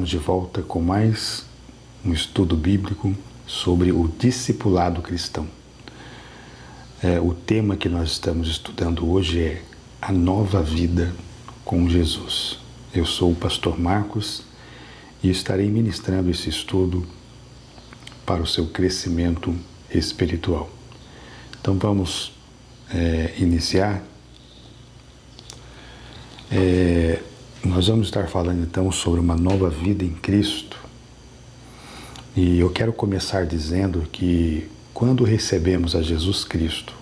estamos de volta com mais um estudo bíblico sobre o discipulado cristão. O tema que nós estamos estudando hoje é a nova vida com Jesus. Eu sou o pastor Marcos e estarei ministrando esse estudo para o seu crescimento espiritual. Então vamos iniciar. Nós vamos estar falando então sobre uma nova vida em Cristo. E eu quero começar dizendo que quando recebemos a Jesus Cristo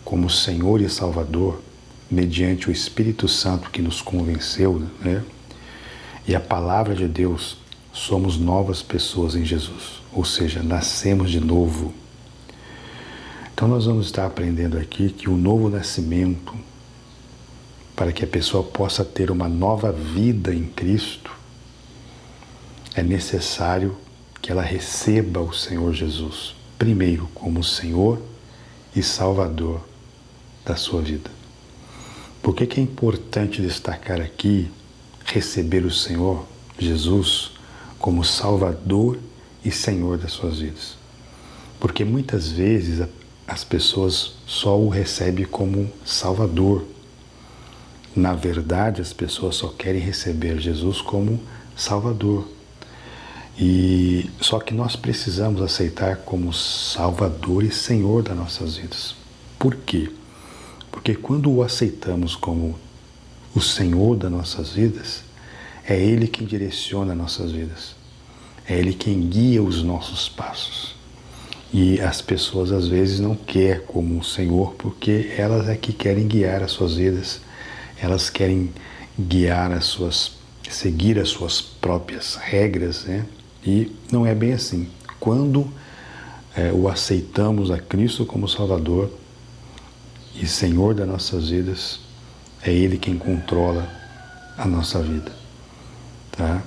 como Senhor e Salvador, mediante o Espírito Santo que nos convenceu, e a palavra de Deus, somos novas pessoas em Jesus, ou seja, nascemos de novo. Então nós vamos estar aprendendo aqui que o novo nascimento, para que a pessoa possa ter uma nova vida em Cristo, é necessário que ela receba o Senhor Jesus, primeiro como Senhor e Salvador da sua vida. Por que é importante destacar aqui receber o Senhor Jesus como Salvador e Senhor das suas vidas? Porque muitas vezes as pessoas só o recebem como Salvador. Na verdade, as pessoas só querem receber Jesus como Salvador. E só que nós precisamos aceitar como Salvador e Senhor das nossas vidas. Por quê? Porque quando o aceitamos como o Senhor das nossas vidas, é Ele quem direciona nossas vidas. É Ele quem guia os nossos passos. E as pessoas às vezes não querem como o Senhor, porque elas é que querem guiar as suas vidas. Elas querem seguir as suas próprias regras, E não é bem assim. Quando o aceitamos a Cristo como Salvador e Senhor das nossas vidas, é Ele quem controla a nossa vida, tá?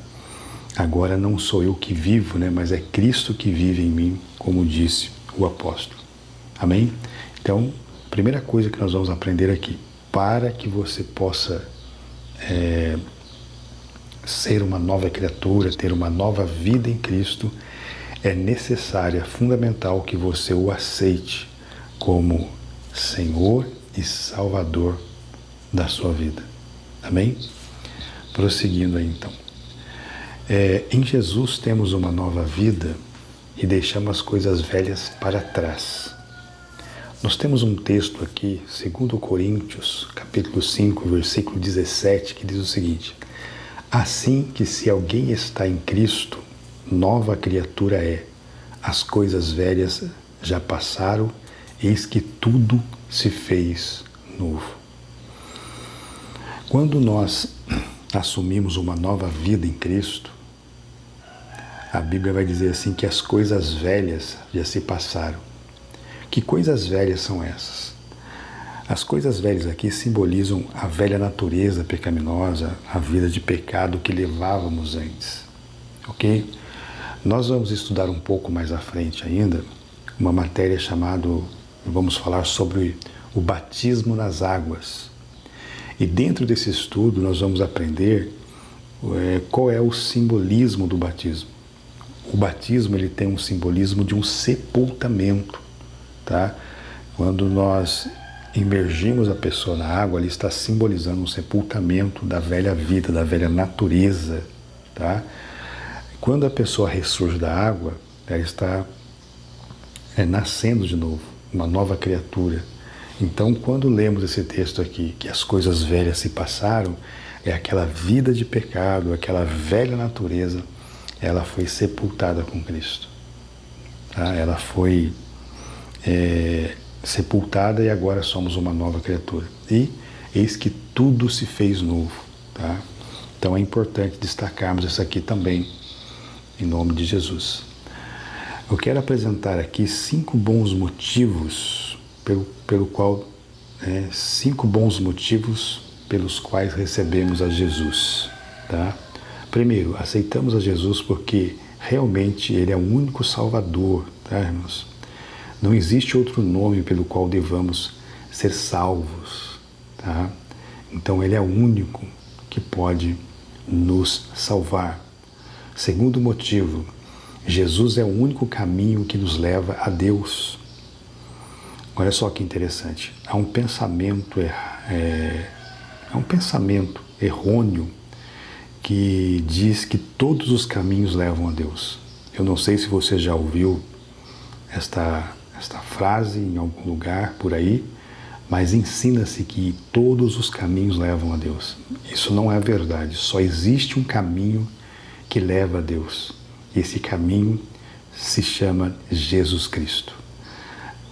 Agora não sou eu que vivo, mas é Cristo que vive em mim, como disse o apóstolo. Amém? Então, a primeira coisa que nós vamos aprender aqui, para que você possa ser uma nova criatura, ter uma nova vida em Cristo, é necessário, é fundamental que você o aceite como Senhor e Salvador da sua vida. Amém? Prosseguindo aí então. Em Jesus temos uma nova vida e deixamos as coisas velhas para trás. Nós temos um texto aqui, 2 Coríntios, capítulo 5, versículo 17, que diz o seguinte: assim que se alguém está em Cristo, nova criatura é. As coisas velhas já passaram, eis que tudo se fez novo. Quando nós assumimos uma nova vida em Cristo, a Bíblia vai dizer assim que as coisas velhas já se passaram. Que coisas velhas são essas? As coisas velhas aqui simbolizam a velha natureza pecaminosa, a vida de pecado que levávamos antes. Ok? Nós vamos estudar um pouco mais à frente ainda uma matéria chamada, vamos falar sobre o batismo nas águas. E dentro desse estudo nós vamos aprender qual é o simbolismo do batismo. O batismo ele tem um simbolismo de um sepultamento. Tá? Quando nós imergimos a pessoa na água, ele está simbolizando um sepultamento da velha vida, da velha natureza. Tá? Quando a pessoa ressurge da água, ela está nascendo de novo, uma nova criatura. Então, quando lemos esse texto aqui, que as coisas velhas se passaram, é aquela vida de pecado, aquela velha natureza, ela foi sepultada com Cristo. Tá? Ela foi sepultada e agora somos uma nova criatura. E eis que tudo se fez novo. Tá? Então é importante destacarmos isso aqui também, em nome de Jesus. Eu quero apresentar aqui 5 bons motivos pelos quais recebemos a Jesus. Tá? Primeiro, aceitamos a Jesus porque realmente Ele é o único Salvador, tá, irmãos? Não existe outro nome pelo qual devamos ser salvos, tá? Então Ele é o único que pode nos salvar. Segundo motivo, Jesus é o único caminho que nos leva a Deus. Olha só que interessante. Há um pensamento errôneo que diz que todos os caminhos levam a Deus. Eu não sei se você já ouviu esta frase em algum lugar por aí, mas ensina-se que todos os caminhos levam a Deus. Isso não é verdade. Só existe um caminho que leva a Deus. Esse caminho se chama Jesus Cristo.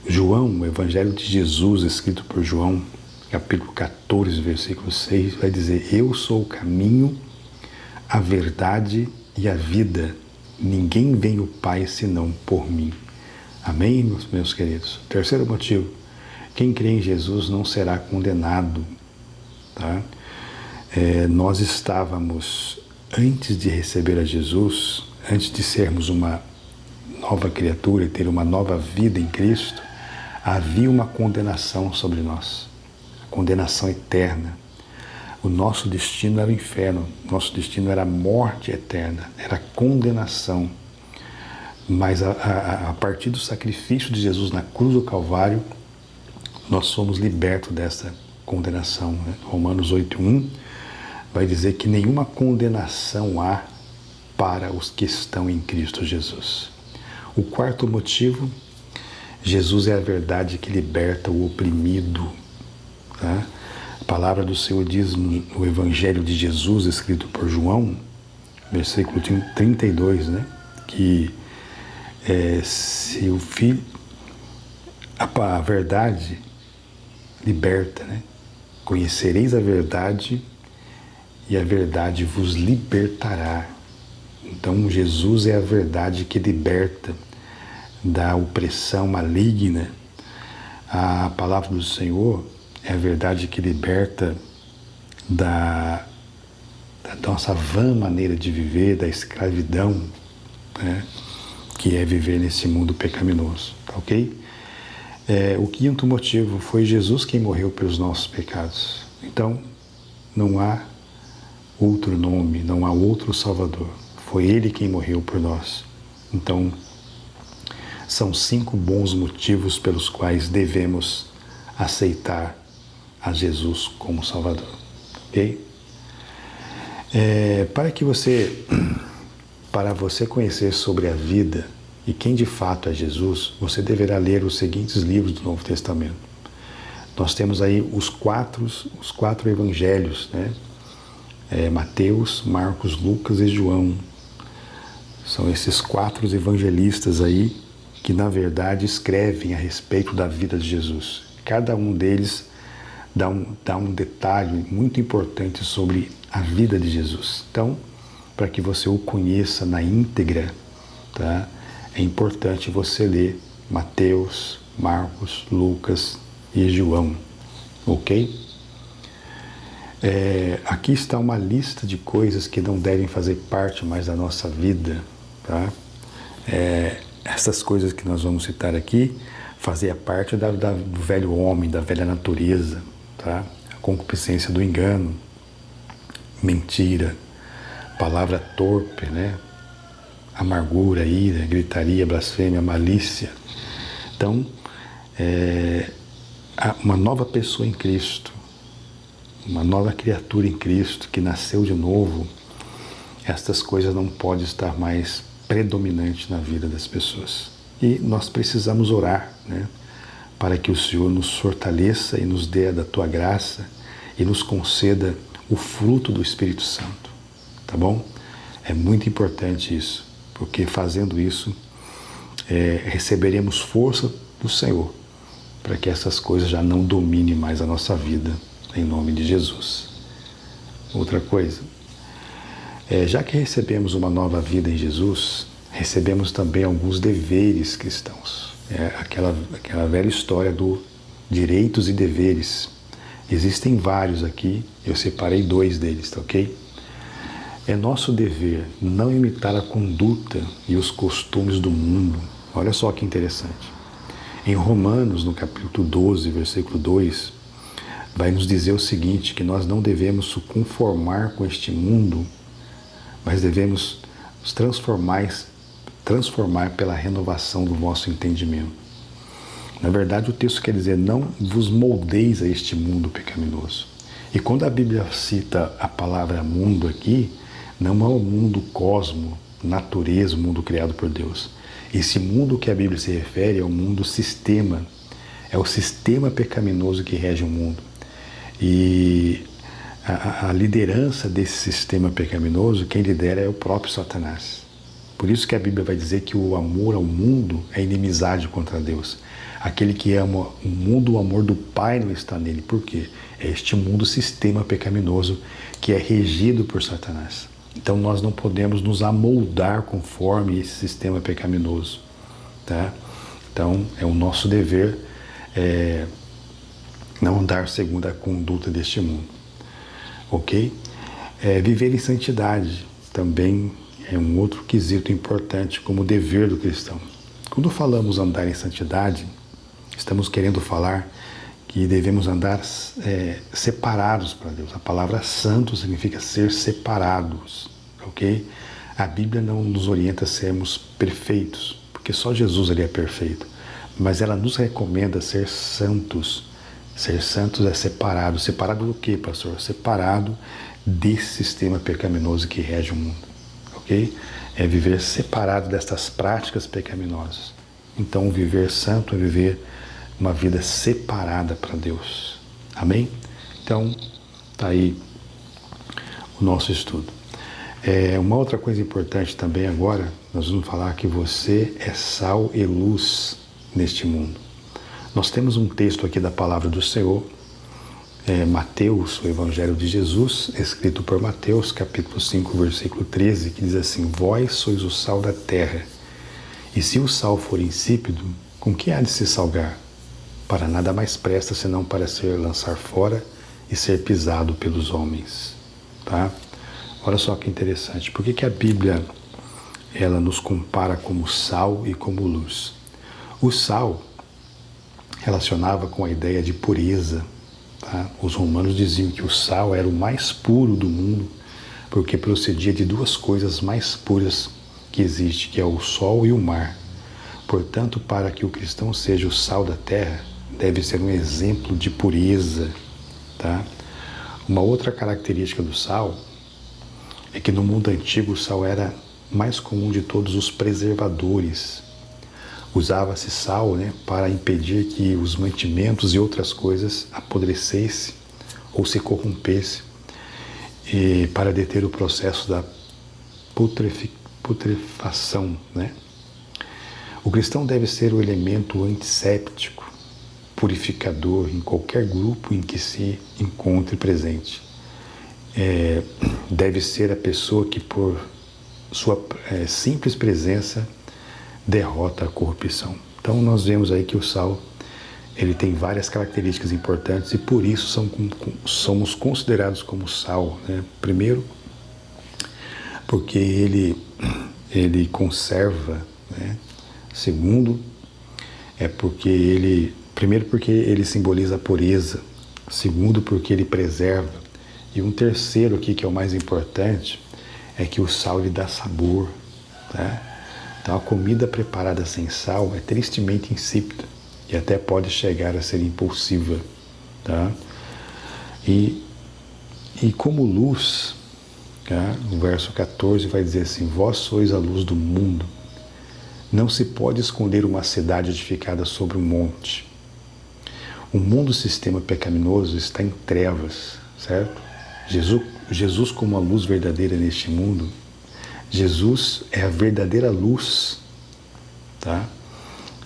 João, o Evangelho de Jesus, escrito por João, capítulo 14, versículo 6, vai dizer: eu sou o caminho, a verdade e a vida. Ninguém vem ao Pai senão por mim. Amém, meus queridos? Terceiro motivo: quem crê em Jesus não será condenado. Tá? Nós estávamos, antes de receber a Jesus, antes de sermos uma nova criatura e ter uma nova vida em Cristo, havia uma condenação sobre nós, a condenação eterna. O nosso destino era o inferno, nosso destino era a morte eterna, era a condenação. Mas a partir do sacrifício de Jesus na cruz do Calvário, nós somos libertos dessa condenação. Né? Romanos 8:1 vai dizer que nenhuma condenação há para os que estão em Cristo Jesus. O quarto motivo: Jesus é a verdade que liberta o oprimido. Tá? A palavra do Senhor diz no Evangelho de Jesus, escrito por João, versículo 32, né? Que se o Filho, a verdade liberta, né? Conhecereis a verdade e a verdade vos libertará. Então Jesus é a verdade que liberta da opressão maligna. A palavra do Senhor é a verdade que liberta da nossa vã maneira de viver, da escravidão, né? Que é viver nesse mundo pecaminoso, tá ok? O quinto motivo: foi Jesus quem morreu pelos nossos pecados. Então, não há outro nome, não há outro Salvador. Foi Ele quem morreu por nós. Então, são 5 bons motivos pelos quais devemos aceitar a Jesus como Salvador, ok? Para você conhecer sobre a vida e quem de fato é Jesus, você deverá ler os seguintes livros do Novo Testamento. Nós temos aí os quatro evangelhos, né? Mateus, Marcos, Lucas e João. São esses 4 evangelistas aí que, na verdade, escrevem a respeito da vida de Jesus. Cada um deles dá um detalhe muito importante sobre a vida de Jesus. Então, para que você o conheça na íntegra, tá? É importante você ler Mateus, Marcos, Lucas e João, ok? Aqui está uma lista de coisas que não devem fazer parte mais da nossa vida, tá? Essas coisas que nós vamos citar aqui fazia parte do velho homem, da velha natureza, tá? A concupiscência do engano, mentira, palavra torpe, né? Amargura, ira, gritaria, blasfêmia, malícia. Então, uma nova pessoa em Cristo, uma nova criatura em Cristo que nasceu de novo, estas coisas não podem estar mais predominantes na vida das pessoas. E nós precisamos orar, né? Para que o Senhor nos fortaleça e nos dê da tua graça e nos conceda o fruto do Espírito Santo, tá bom? É muito importante isso, porque fazendo isso, receberemos força do Senhor para que essas coisas já não dominem mais a nossa vida, em nome de Jesus. Outra coisa, já que recebemos uma nova vida em Jesus, recebemos também alguns deveres cristãos. Aquela velha história do direitos e deveres. Existem vários aqui, eu separei 2 deles, tá ok? É nosso dever não imitar a conduta e os costumes do mundo. Olha só que interessante. Em Romanos, no capítulo 12, versículo 2, vai nos dizer o seguinte, que nós não devemos nos conformar com este mundo, mas devemos os transformar pela renovação do vosso entendimento. Na verdade, o texto quer dizer, não vos moldeis a este mundo pecaminoso. E quando a Bíblia cita a palavra mundo aqui, não é o mundo cosmo, natureza, o mundo criado por Deus. Esse mundo que a Bíblia se refere é o mundo sistema, é o sistema pecaminoso que rege o mundo. E a liderança desse sistema pecaminoso, quem lidera é o próprio Satanás. Por isso que a Bíblia vai dizer que o amor ao mundo é inimizade contra Deus. Aquele que ama o mundo, o amor do Pai não está nele. Por quê? É este mundo sistema pecaminoso que é regido por Satanás. Então nós não podemos nos amoldar conforme esse sistema pecaminoso. Tá? Então é o nosso dever não andar segundo a conduta deste mundo. Ok? Viver em santidade também é um outro quesito importante como dever do cristão. Quando falamos andar em santidade, estamos querendo falar que devemos andar separados para Deus. A palavra santo significa ser separados, ok? A Bíblia não nos orienta a sermos perfeitos, porque só Jesus ele é perfeito, mas ela nos recomenda ser santos. Ser santos é separado. Separado do quê, pastor? Separado desse sistema pecaminoso que rege o mundo. Ok? É viver separado destas práticas pecaminosas. Então, viver santo é viver uma vida separada para Deus. Amém? Então, está aí o nosso estudo. Uma outra coisa importante também agora, nós vamos falar que você é sal e luz neste mundo. Nós temos um texto aqui da palavra do Senhor, Mateus, o Evangelho de Jesus, escrito por Mateus, capítulo 5, versículo 13, que diz assim: Vós sois o sal da terra, e se o sal for insípido, com que há de se salgar? Para nada mais presta, senão para ser lançar fora e ser pisado pelos homens. Tá? Olha só que interessante, por que a Bíblia ela nos compara como sal e como luz? O sal relacionava com a ideia de pureza. Tá? Os romanos diziam que o sal era o mais puro do mundo, porque procedia de duas coisas mais puras que existem, que é o sol e o mar. Portanto, para que o cristão seja o sal da terra, deve ser um exemplo de pureza. Tá? Uma outra característica do sal é que no mundo antigo o sal era mais comum de todos os preservadores. Usava-se sal, para impedir que os mantimentos e outras coisas apodrecessem ou se corrompessem, e para deter o processo da putrefação. O cristão deve ser o elemento antisséptico, purificador em qualquer grupo em que se encontre presente. Deve ser a pessoa que, por sua simples presença, derrota a corrupção. Então nós vemos aí que o sal ele tem várias características importantes e por isso somos considerados como sal. Primeiro, porque ele conserva. Segundo, primeiro porque ele simboliza a pureza. Segundo, porque ele preserva. E um terceiro aqui, que é o mais importante, é que o sal lhe dá sabor. Então a comida preparada sem sal é tristemente insípida e até pode chegar a ser impulsiva. Tá? E como luz, no verso 14 vai dizer assim: Vós sois a luz do mundo. Não se pode esconder uma cidade edificada sobre um monte. O mundo sistema pecaminoso está em trevas, certo? Jesus como a luz verdadeira neste mundo, Jesus é a verdadeira luz, tá?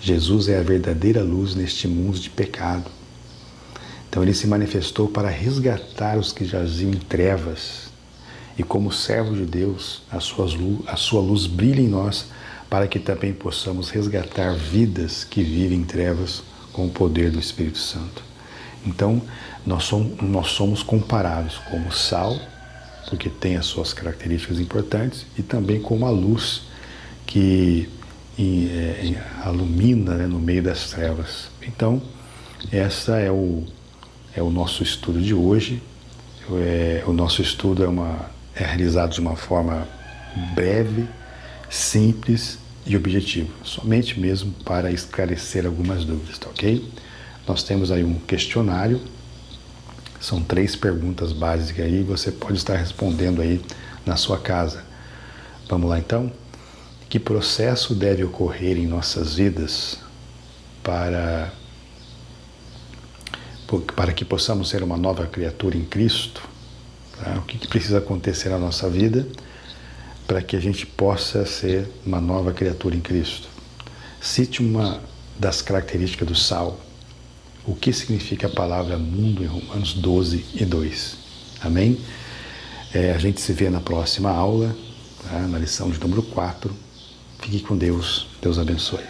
Jesus é a verdadeira luz neste mundo de pecado. Então ele se manifestou para resgatar os que jaziam em trevas. E como servo de Deus, a sua luz brilha em nós, para que também possamos resgatar vidas que vivem em trevas com o poder do Espírito Santo. Então nós somos comparáveis como sal, porque tem as suas características importantes, e também como a luz que alumina no meio das trevas. Então, essa é o nosso estudo de hoje. O nosso estudo é realizado de uma forma breve, simples e objetivo, somente mesmo para esclarecer algumas dúvidas, tá ok? Nós temos aí um questionário, são 3 perguntas básicas aí, você pode estar respondendo aí na sua casa. Vamos lá então? Que processo deve ocorrer em nossas vidas para que possamos ser uma nova criatura em Cristo? Tá? O que precisa acontecer na nossa vida para que a gente possa ser uma nova criatura em Cristo? Cite uma das características do sal. O que significa a palavra mundo em Romanos 12:2? Amém? A gente se vê na próxima aula, tá? Na lição de número 4. Fique com Deus. Deus abençoe.